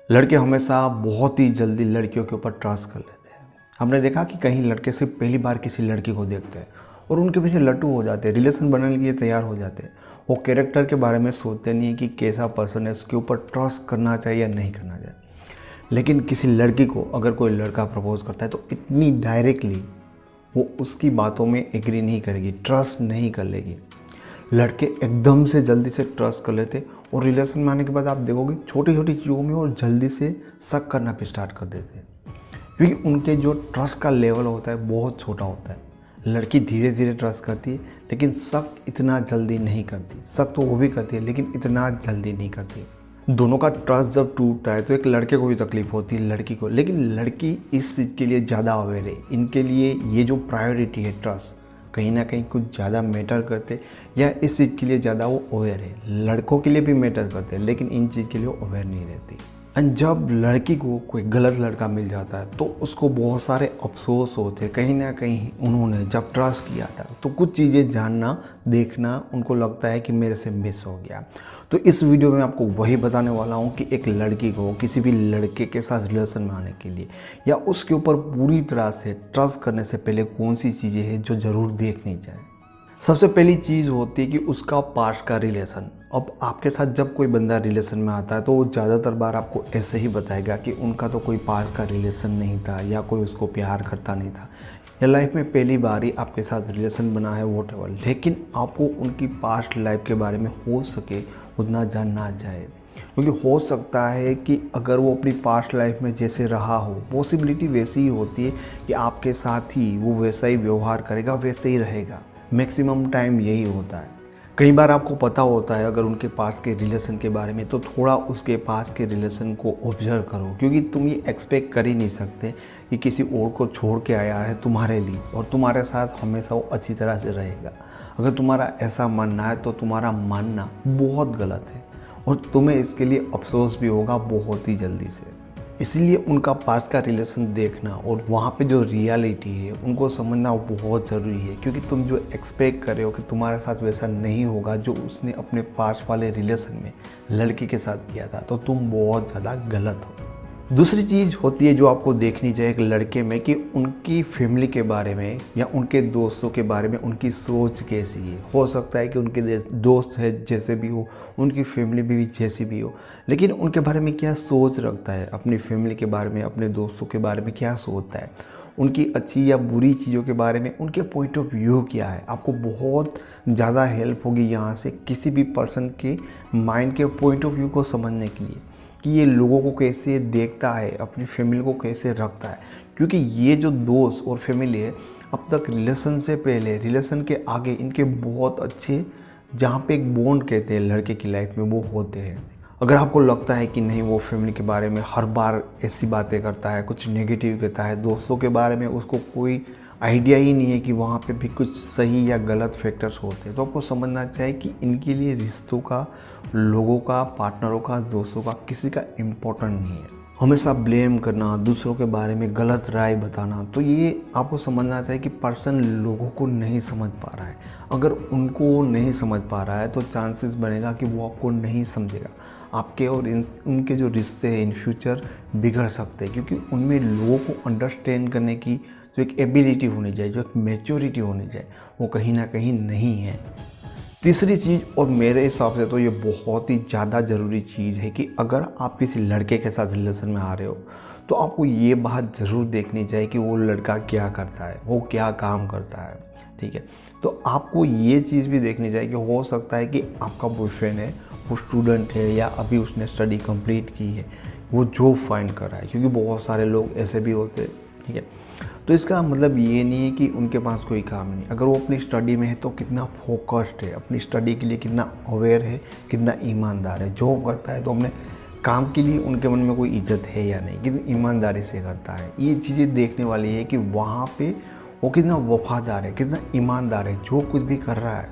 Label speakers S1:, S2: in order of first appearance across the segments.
S1: लड़के हमेशा बहुत ही जल्दी लड़कियों के ऊपर ट्रस्ट कर लेते हैं। हमने देखा कि कहीं लड़के सिर्फ पहली बार किसी लड़की को देखते हैं और उनके पीछे लट्टू हो जाते हैं, रिलेशन बनाने के लिए तैयार हो जाते हैं। वो कैरेक्टर के बारे में सोचते नहीं है कि कैसा पर्सन है, उसके ऊपर ट्रस्ट करना चाहिए या नहीं करना चाहिए। लेकिन किसी लड़की को अगर कोई लड़का प्रपोज करता है तो इतनी डायरेक्टली वो उसकी बातों में एग्री नहीं करेगी, ट्रस्ट नहीं कर लेगी। लड़के एकदम से जल्दी से ट्रस्ट कर लेते और रिलेशन में आने के बाद आप देखोगे छोटी छोटी चीज़ों में और जल्दी से शक करना भी स्टार्ट कर देते हैं, क्योंकि उनके जो ट्रस्ट का लेवल होता है बहुत छोटा होता है। लड़की धीरे धीरे ट्रस्ट करती है लेकिन शक इतना जल्दी नहीं करती। शक तो वो भी करती है लेकिन इतना जल्दी नहीं करती। दोनों का ट्रस्ट जब टूटता है तो एक लड़के को भी तकलीफ होती है, लड़की को। लेकिन लड़की इस चीज़ के लिए ज़्यादा अवेयर है। इनके लिए ये जो प्रायोरिटी है ट्रस्ट, कहीं ना कहीं कुछ ज़्यादा मैटर करते या इस चीज़ के लिए ज़्यादा वो अवेयर है। लड़कों के लिए भी मैटर करते हैं लेकिन इन चीज़ के लिए वो अवेयर नहीं रहती। एंड जब लड़की को कोई गलत लड़का मिल जाता है तो उसको बहुत सारे अफसोस होते हैं। कहीं ना कहीं उन्होंने जब ट्रस्ट किया था तो कुछ चीज़ें जानना देखना उनको लगता है कि मेरे से मिस हो गया। तो इस वीडियो में आपको वही बताने वाला हूँ कि एक लड़की को किसी भी लड़के के साथ रिलेशन में आने के लिए या उसके ऊपर पूरी तरह से ट्रस्ट करने से पहले कौन सी चीज़ें हैं जो ज़रूर देखनी चाहिए। सबसे पहली चीज़ होती है कि उसका पास्ट का रिलेशन। अब आपके साथ जब कोई बंदा रिलेशन में आता है तो वो ज़्यादातर बार आपको ऐसे ही बताएगा कि उनका तो कोई पास्ट का रिलेशन नहीं था या कोई उसको प्यार करता नहीं था या लाइफ में पहली बार ही आपके साथ रिलेशन बना है वॉटेवर। लेकिन आपको उनकी पास्ट लाइफ के बारे में हो सके उतना जानना चाहिए, क्योंकि हो सकता है कि अगर वो अपनी पास्ट लाइफ में जैसे रहा हो, पॉसिबिलिटी वैसी ही होती है कि आपके साथ ही वो वैसा ही व्यवहार करेगा, वैसे ही रहेगा। मैक्सिमम टाइम यही होता है। कई बार आपको पता होता है अगर उनके पास के रिलेशन के बारे में तो थोड़ा उसके पास के रिलेशन को ऑब्जर्व करो, क्योंकि तुम ये एक्सपेक्ट कर ही नहीं सकते कि किसी और को छोड़ के आया है तुम्हारे लिए और तुम्हारे साथ हमेशा वो अच्छी तरह से रहेगा। अगर तुम्हारा ऐसा मानना है तो तुम्हारा मानना बहुत गलत है और तुम्हें इसके लिए अफसोस भी होगा बहुत ही जल्दी से। इसलिए उनका पास्ट का रिलेशन देखना और वहाँ पे जो रियलिटी है उनको समझना बहुत ज़रूरी है, क्योंकि तुम जो एक्सपेक्ट कर रहे हो कि तुम्हारे साथ वैसा नहीं होगा जो उसने अपने पास्ट वाले रिलेशन में लड़की के साथ किया था, तो तुम बहुत ज़्यादा गलत हो। दूसरी चीज़ होती है जो आपको देखनी चाहिए एक लड़के में कि उनकी फैमिली के बारे में या उनके दोस्तों के बारे में उनकी सोच कैसी है। हो सकता है कि उनके दोस्त है जैसे भी हो, उनकी फैमिली भी जैसी भी हो, लेकिन उनके बारे में क्या सोच रखता है, अपनी फैमिली के बारे में, अपने दोस्तों के बारे में क्या सोचता है, उनकी अच्छी या बुरी चीज़ों के बारे में उनके पॉइंट ऑफ व्यू क्या है। आपको बहुत ज़्यादा हेल्प होगी यहाँ से किसी भी पर्सन के माइंड के पॉइंट ऑफ व्यू को समझने के लिए कि ये लोगों को कैसे देखता है, अपनी फैमिली को कैसे रखता है। क्योंकि ये जो दोस्त और फैमिली है अब तक रिलेशन से पहले, रिलेशन के आगे इनके बहुत अच्छे, जहाँ पे एक बॉन्ड कहते हैं लड़के की लाइफ में, वो होते हैं। अगर आपको लगता है कि नहीं वो फैमिली के बारे में हर बार ऐसी बातें करता है, कुछ नेगेटिव कहता है, दोस्तों के बारे में उसको कोई आइडिया ही नहीं है कि वहाँ पे भी कुछ सही या गलत फैक्टर्स होते हैं, तो आपको समझना चाहिए कि इनके लिए रिश्तों का, लोगों का, पार्टनरों का, दोस्तों का, किसी का इम्पोर्टेंट नहीं है। हमेशा ब्लेम करना, दूसरों के बारे में गलत राय बताना, तो ये आपको समझना चाहिए कि पर्सन लोगों को नहीं समझ पा रहा है। अगर उनको नहीं समझ पा रहा है तो चांसेस बनेगा कि वो आपको नहीं समझेगा। आपके और उनके जो रिश्ते हैं इन फ्यूचर बिगड़ सकते हैं, क्योंकि उनमें लोगों को अंडरस्टैंड करने की जो एक एबिलिटी होनी चाहिए, जो एक मैच्योरिटी होनी चाहिए, वो कहीं ना कहीं नहीं है। तीसरी चीज़, और मेरे हिसाब से तो ये बहुत ही ज़्यादा ज़रूरी चीज़ है, कि अगर आप किसी लड़के के साथ रिलेशन में आ रहे हो तो आपको ये बात ज़रूर देखनी चाहिए कि वो लड़का क्या करता है, वो क्या काम करता है। ठीक है, तो आपको ये चीज़ भी देखनी चाहिए कि हो सकता है कि आपका बॉयफ्रेंड है, वो स्टूडेंट है या अभी उसने स्टडी कंप्लीट की है, वो जॉब फाइंड कर रहा है, क्योंकि बहुत सारे लोग ऐसे भी होते हैं। ठीक है, तो इसका मतलब ये नहीं है कि उनके पास कोई काम नहीं। अगर वो अपनी स्टडी में है तो कितना फोकस्ड है, अपनी स्टडी के लिए कितना अवेयर है, कितना ईमानदार है। जॉब करता है तो अपने काम के लिए उनके मन में कोई इज्जत है या नहीं, कितनी ईमानदारी से करता है। ये चीज़ें देखने वाली है कि वहाँ पे वो कितना वफादार है, कितना ईमानदार है, जो कुछ भी कर रहा है।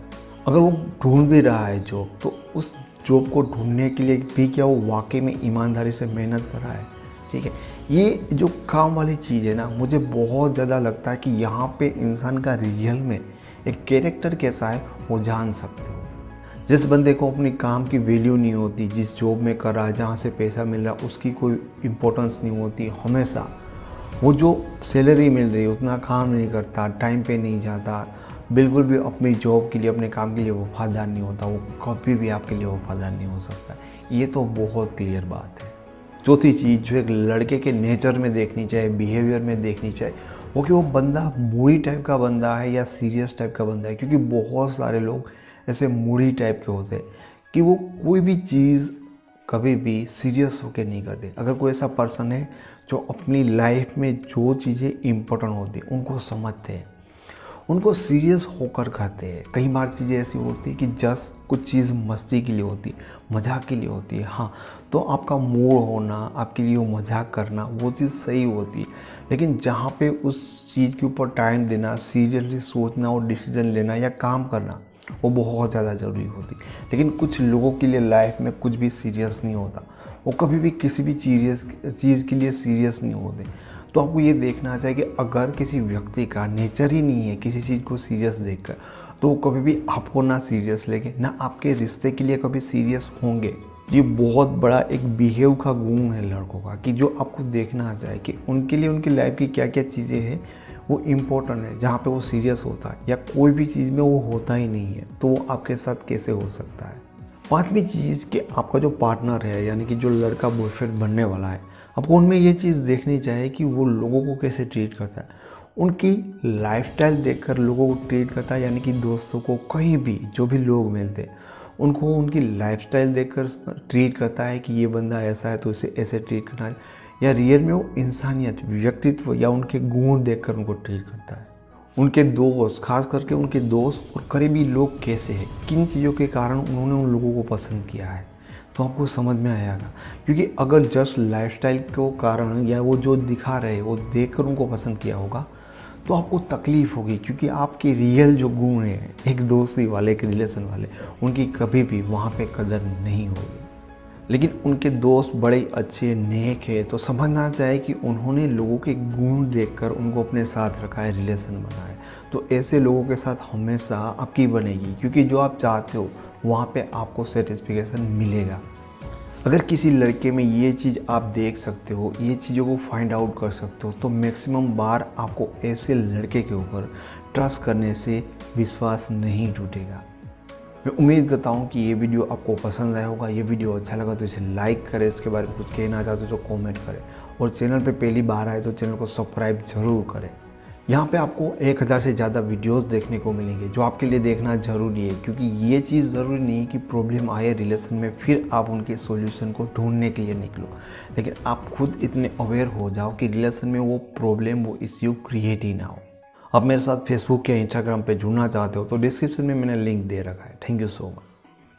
S1: अगर वो ढूंढ भी रहा है जॉब, तो उस जॉब को ढूंढने के लिए भी क्या वो वाकई में ईमानदारी से मेहनत कर रहा है। ठीक है, ये जो काम वाली चीज़ है ना, मुझे बहुत ज़्यादा लगता है कि यहाँ पे इंसान का रियल में एक कैरेक्टर कैसा है वो जान सकते हो। जिस बंदे को अपनी काम की वैल्यू नहीं होती, जिस जॉब में कर रहा है, जहाँ से पैसा मिल रहा है उसकी कोई इम्पोर्टेंस नहीं होती, हमेशा वो जो सैलरी मिल रही है उतना काम नहीं करता, टाइम पे नहीं जाता, बिल्कुल भी अपनी जॉब के लिए, अपने काम के लिए वफादार नहीं होता, वो कभी भी आपके लिए वफादार नहीं हो सकता। ये तो बहुत क्लियर बात है। चौथी चीज़ जो एक लड़के के नेचर में देखनी चाहिए, बिहेवियर में देखनी चाहिए, वो कि वो बंदा मूडी टाइप का बंदा है या सीरियस टाइप का बंदा है। क्योंकि बहुत सारे लोग ऐसे मूडी टाइप के होते हैं कि वो कोई भी चीज़ कभी भी सीरियस होकर नहीं करते। अगर कोई ऐसा पर्सन है जो अपनी लाइफ में जो चीज़ें इम्पोर्टेंट होती हैं उनको समझते हैं, उनको सीरियस होकर करते हैं। कई बार चीज़ें ऐसी होती है कि जस्ट कुछ चीज़ मस्ती के लिए होती है, मजाक के लिए होती है। हाँ, तो आपका मूड होना, आपके लिए वो मजाक करना, वो चीज़ सही होती है। लेकिन जहाँ पे उस चीज़ के ऊपर टाइम देना, सीरियसली सोचना और डिसीजन लेना या काम करना, वो बहुत ज़्यादा ज़रूरी होती है। लेकिन कुछ लोगों के लिए लाइफ में कुछ भी सीरियस नहीं होता, वो कभी भी किसी भी चीज़ के लिए सीरियस नहीं होते। तो आपको ये देखना चाहिए कि अगर किसी व्यक्ति का नेचर ही नहीं है किसी चीज़ को सीरियस देखकर, तो वो कभी भी आपको ना सीरियस लेंगे, ना आपके रिश्ते के लिए कभी सीरियस होंगे। ये बहुत बड़ा एक बिहेव का गुण है लड़कों का, कि जो आपको देखना चाहिए कि उनके लिए उनकी लाइफ की क्या क्या चीज़ें हैं वो इम्पोर्टेंट है, जहाँ पे वो सीरियस होता है, या कोई भी चीज़ में वो होता ही नहीं है, तो वो आपके साथ कैसे हो सकता है। पांचवी चीज़ कि आपका जो पार्टनर है, यानी कि जो लड़का बॉयफ्रेंड बनने वाला है, आपको उनमें ये चीज़ देखनी चाहिए कि वो लोगों को कैसे ट्रीट करता है। उनकी लाइफस्टाइल देखकर लोगों को ट्रीट करता है, यानी कि दोस्तों को, कहीं भी जो भी लोग मिलते हैं उनको उनकी लाइफस्टाइल देखकर ट्रीट करता है कि ये बंदा ऐसा है तो इसे ऐसे ट्रीट करना है, या रियल में वो इंसानियत, व्यक्तित्व या उनके गुण देखकर उनको ट्रीट करता है। उनके दोस्त, खास करके उनके दोस्त और करीबी लोग कैसे हैं, किन चीज़ों के कारण उन्होंने उन लोगों को पसंद किया है, तो आपको समझ में आएगा। क्योंकि अगर जस्ट लाइफस्टाइल को कारण या वो जो दिखा रहे वो देखकर उनको पसंद किया होगा तो आपको तकलीफ़ होगी, क्योंकि आपके रियल जो गुण हैं, एक दोस्ती वाले, एक रिलेशन वाले, उनकी कभी भी वहाँ पे कदर नहीं होगी। लेकिन उनके दोस्त बड़े अच्छे नेक है, तो समझना चाहिए कि उन्होंने लोगों के गुण देखकर उनको अपने साथ रखा है, रिलेशन बना है। तो ऐसे लोगों के साथ हमेशा आपकी बनेगी, क्योंकि जो आप चाहते हो वहाँ पे आपको सेटिस्फिकेशन मिलेगा। अगर किसी लड़के में ये चीज़ आप देख सकते हो, ये चीज़ों को फाइंड आउट कर सकते हो, तो मैक्सिमम बार आपको ऐसे लड़के के ऊपर ट्रस्ट करने से विश्वास नहीं टूटेगा। मैं उम्मीद करता हूँ कि ये वीडियो आपको पसंद आया होगा। ये वीडियो अच्छा लगा तो इसे लाइक करें, इसके बारे में कुछ कहना चाहते हो तो कमेंट करें, और चैनल पे पहली बार आए तो चैनल को सब्सक्राइब जरूर करें। यहाँ पे आपको 1000 से ज़्यादा वीडियोस देखने को मिलेंगे जो आपके लिए देखना ज़रूरी है, क्योंकि ये चीज़ ज़रूरी नहीं है कि प्रॉब्लम आए रिलेशन में फिर आप उनके सॉल्यूशन को ढूंढने के लिए निकलो, लेकिन आप खुद इतने अवेयर हो जाओ कि रिलेशन में वो प्रॉब्लम, वो इश्यू क्रिएट ही ना हो। आप मेरे साथ फेसबुक या इंस्टाग्राम पे जुड़ना चाहते हो तो डिस्क्रिप्शन में मैंने लिंक दे रखा है। Thank you so much.